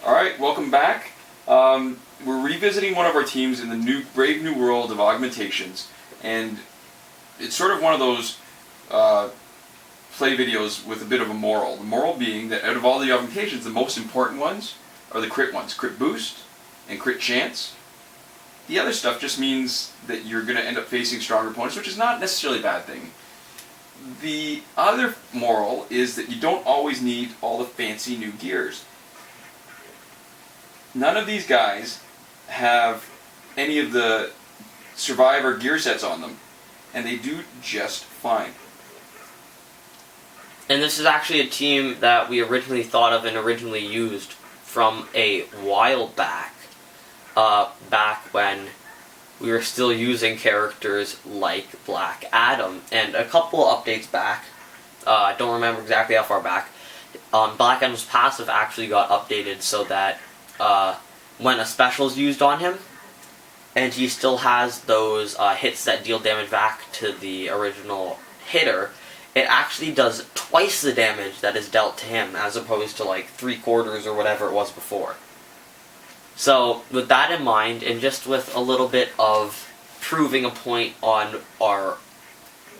Alright, welcome back. We're revisiting one of our teams in the brave new world of augmentations, and it's sort of one of those play videos with a bit of a moral. The moral being that out of all the augmentations, the most important ones are the crit ones. Crit boost and crit chance. The other stuff just means that you're going to end up facing stronger opponents, which is not necessarily a bad thing. The other moral is that you don't always need all the fancy new gears. None of these guys have any of the Survivor gear sets on them, and they do just fine. And this is actually a team that we originally thought of and originally used from a while back. Back when we were still using characters like Black Adam. And a couple updates back, I don't remember exactly how far back, Black Adam's passive actually got updated so that when a special is used on him, and he still has those hits that deal damage back to the original hitter, it actually does twice the damage that is dealt to him, as opposed to like 3/4 or whatever it was before. So, with that in mind, and just with a little bit of proving a point on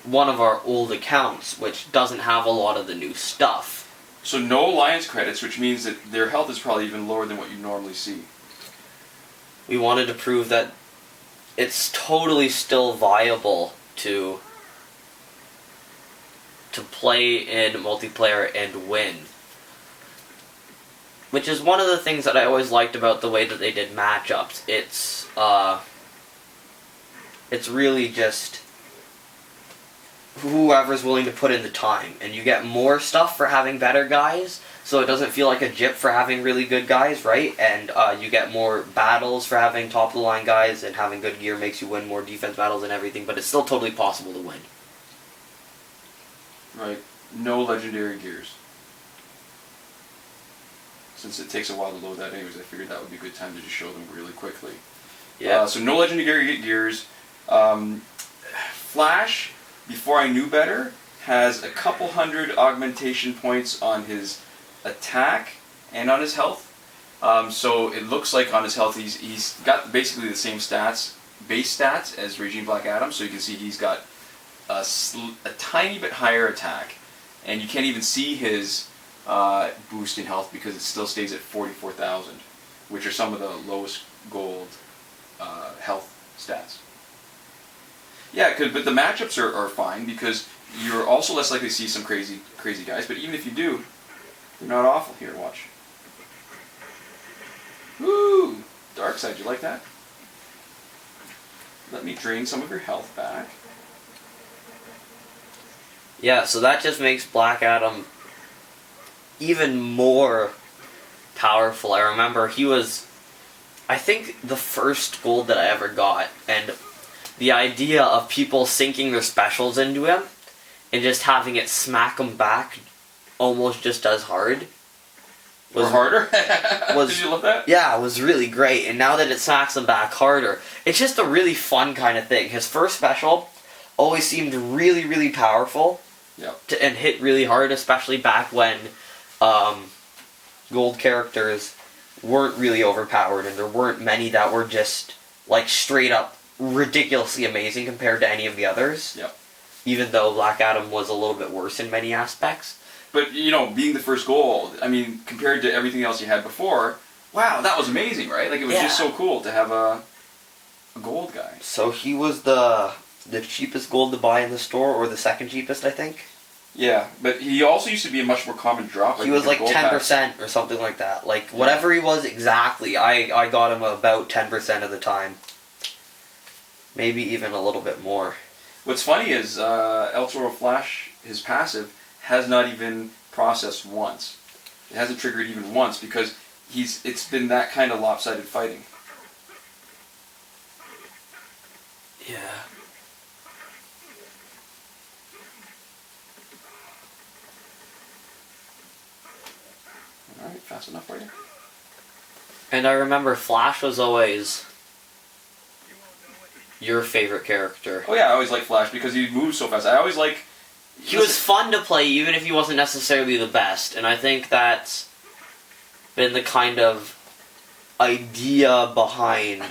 one of our old accounts, which doesn't have a lot of the new stuff. So no Alliance credits, which means that their health is probably even lower than what you normally see. We wanted to prove that it's totally still viable to play in multiplayer and win. Which is one of the things that I always liked about the way that they did matchups. It's really just whoever's willing to put in the time. And you get more stuff for having better guys, so it doesn't feel like a gyp for having really good guys, right? And you get more battles for having top-of-the-line guys, and having good gear makes you win more defense battles and everything, but it's still totally possible to win. Right. No legendary gears. Since it takes a while to load that anyways, I figured that would be a good time to just show them really quickly. Yeah. So no legendary gears. Flash, before I knew better, has a couple hundred augmentation points on his attack and on his health. So it looks like on his health he's got basically the same stats, base stats as Regime Black Adam. So you can see he's got a tiny bit higher attack, and you can't even see his boost in health because it still stays at 44,000, which are some of the lowest gold health stats. Yeah, but the matchups are fine because you're also less likely to see some crazy guys, but even if you do, they're not awful. Here, watch. Woo! Dark side, you like that? Let me drain some of your health back. Yeah, so that just makes Black Adam even more powerful. I remember he was, I think, the first gold that I ever got, and the idea of people sinking their specials into him and just having it smack them back almost just as hard. Or harder? Did you love that? Yeah, it was really great, and now that it smacks them back harder, it's just a really fun kind of thing. His first special always seemed really, really powerful. Yep. And hit really hard, especially back when gold characters weren't really overpowered, and there weren't many that were just like straight up ridiculously amazing compared to any of the others. Yep. Even though Black Adam was a little bit worse in many aspects. But, you know, being the first gold, I mean, compared to everything else you had before, wow, that was amazing, right? Like, it was just so cool to have a gold guy. So he was the cheapest gold to buy in the store, or the second cheapest, I think. Yeah, but he also used to be a much more common drop. He was like 10% or something like that. Like, whatever he was exactly, I got him about 10% of the time. Maybe even a little bit more. What's funny is El Toro Flash, his passive, has not even processed once. It hasn't triggered even once because it's been that kind of lopsided fighting. Yeah. Alright, fast enough for you? And I remember Flash was always your favorite character. Oh yeah, I always liked Flash because he moves so fast. I always like... He was fun to play even if he wasn't necessarily the best, and I think that's been the kind of idea behind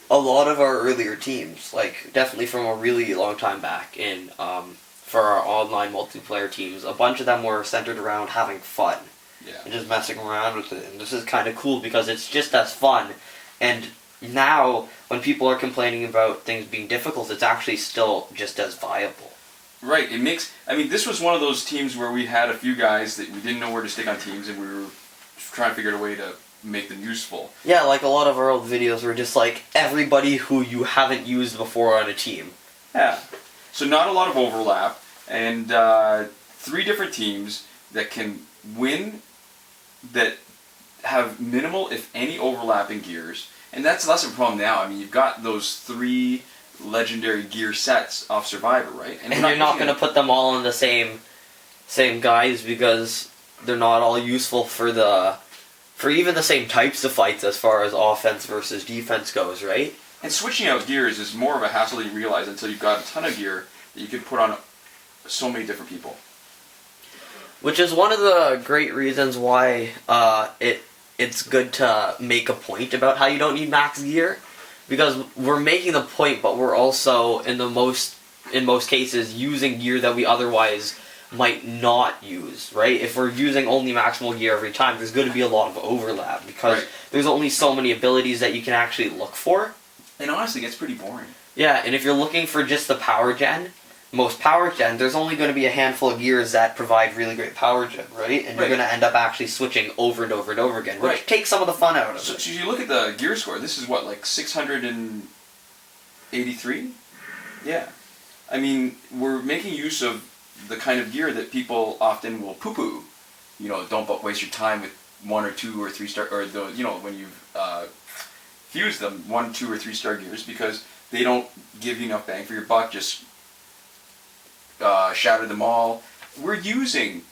a lot of our earlier teams. Like, definitely from a really long time back in, for our online multiplayer teams, a bunch of them were centered around having fun. Yeah. And just messing around with it. And this is kind of cool because it's just as fun. And now, when people are complaining about things being difficult, it's actually still just as viable. Right. It makes. I mean, this was one of those teams where we had a few guys that we didn't know where to stick on teams, and we were trying to figure out a way to make them useful. Yeah, like a lot of our old videos were just like everybody who you haven't used before on a team. Yeah. So not a lot of overlap, and 3 different teams that can win, that have minimal, if any, overlapping gears. And that's less of a problem now. I mean, you've got those 3 legendary gear sets off Survivor, right? And you're not going to put them all in the same guys because they're not all useful for even the same types of fights as far as offense versus defense goes, right? And switching out gears is more of a hassle than you realize until you've got a ton of gear that you can put on so many different people. Which is one of the great reasons why it's good to make a point about how you don't need max gear, because we're making the point, but we're also in most cases using gear that we otherwise might not use, right? If we're using only maximal gear every time, there's going to be a lot of overlap because there's only so many abilities that you can actually look for. And honestly, it gets pretty boring. Yeah, and if you're looking for just the power gen, most power gen, there's only going to be a handful of gears that provide really great power gen, right? And you're going to end up actually switching over and over and over again, which takes some of the fun out of it. So you look at the gear score, this is what, like 683? Yeah. I mean, we're making use of the kind of gear that people often will poo-poo. You know, don't waste your time with 1 or 2 or 3 star, or the, you know, when you've fused them, 1, 2 or 3 star gears, because they don't give you enough bang for your buck. Just shatter them all. We're using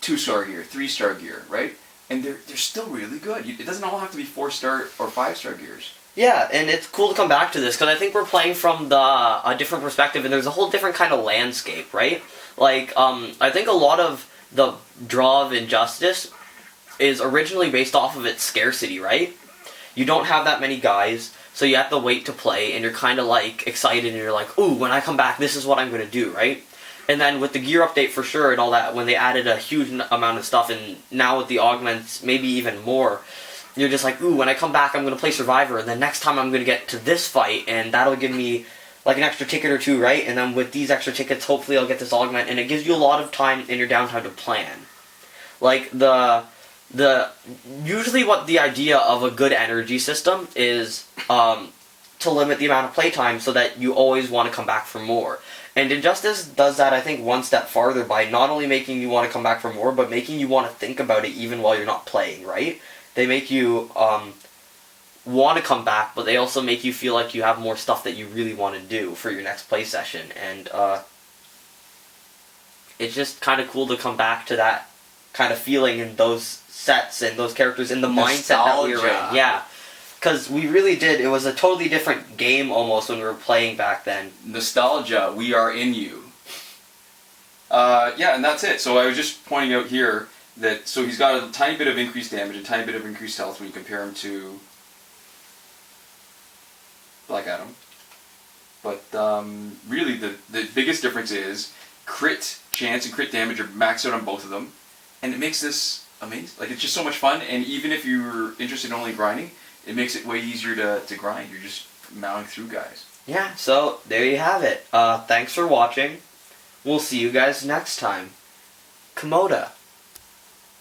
2-star gear, 3-star gear, right? And they're still really good. It doesn't all have to be 4-star or 5-star gears. Yeah, and it's cool to come back to this because I think we're playing from a different perspective, and there's a whole different kind of landscape, right? Like, I think a lot of the draw of Injustice is originally based off of its scarcity, right? You don't have that many guys, so you have to wait to play, and you're kind of like excited, and you're like, ooh, when I come back, this is what I'm going to do, right? And then with the gear update for sure and all that, when they added a huge amount of stuff, and now with the augments, maybe even more, you're just like, ooh, when I come back, I'm going to play Survivor, and then next time I'm going to get to this fight, and that'll give me like an extra ticket or 2, right? And then with these extra tickets, hopefully I'll get this augment, and it gives you a lot of time in your downtime to plan. Like, usually what the idea of a good energy system is to limit the amount of playtime so that you always want to come back for more. And Injustice does that, I think, one step farther by not only making you want to come back for more, but making you want to think about it even while you're not playing, right? They make you want to come back, but they also make you feel like you have more stuff that you really want to do for your next play session. And it's just kind of cool to come back to that kind of feeling in those sets and those characters in the mindset that we were in. Yeah. Because we really did. It was a totally different game almost when we were playing back then. Nostalgia, we are in you. Yeah, and that's it. So I was just pointing out here that, so he's got a tiny bit of increased damage, a tiny bit of increased health when you compare him to Black Adam. But really the biggest difference is crit chance and crit damage are maxed out on both of them. And it makes this amazing. Like, it's just so much fun, and even if you're interested in only grinding, it makes it way easier to grind. You're just mowing through guys. Yeah, so there you have it. Thanks for watching. We'll see you guys next time. Komoda.